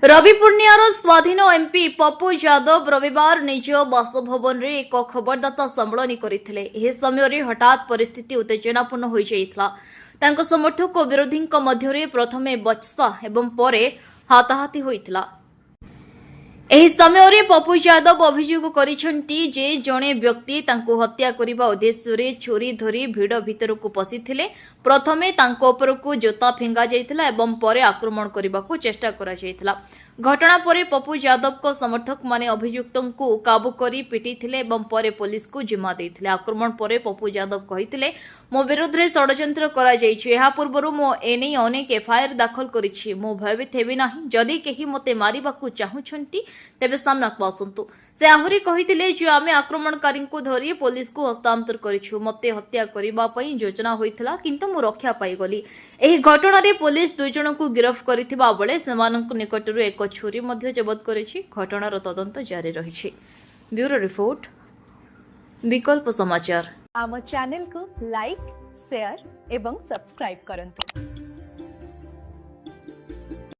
रवि पूर्णियार स्वाधीन एमपी पप्पू यादव रविवार निज बासभवन रे एक खबरदाता सम्मेलन करथिले। एही समय रे हठात परिस्थिति उत्तेजनापूर्ण हो जाइतला। तांको समर्थक और विरोधी मध्य प्रथमे बचसा एवं परे हाथाहाथी होइतला। एही समय रे पप्पू यादव अभियोग करिसेंती जे जणे व्यक्ति तांको हत्या करिबा उद्देश्य रे छुरी धरी भिड़ भितरकू पसिथिले। प्रथमे तांको उपरकू जोता फिंगा जाइतला एवं परे आक्रमण करिबाकू चेष्टा करा जाइतला। घटना परे पप्पू यादव को समर्थक माने अभियुक्तों को काबू करी पिटिथिले एवं परे पुलिस को जिम्मा देथिले। आक्रमण परे पप्पू यादव कहिथिले, मो विरुद्ध रे षडयंत्र करा जाइछि। एहा पूर्वरु मो एने अनेक एफआईआर दाखल करिछि। मो भयभीत हेबि नाही। जदि केही मते मारिबाकू चाहुछंती तेबे सामनाकू आसंतु। से आहुरी कहिथिले जे आमे आक्रमणकारी को धरी पुलिस को हस्तांतर करिछु। मते हत्या करिबा पई योजना होइथिला किंतु मु रक्षा पाई गली। एही घटना रे पुलिस दुई जन को गिरफ्त करिथिबा बेले सेमानक निकटरु एक छुरी मध्य जबत करिछि। घटनार तदंत जारी रहिछि। ब्यूरो रिपोर्ट, विकल्प समाचार। आम चैनल को लाइक, शेयर एवं सब्सक्राइब करंतु।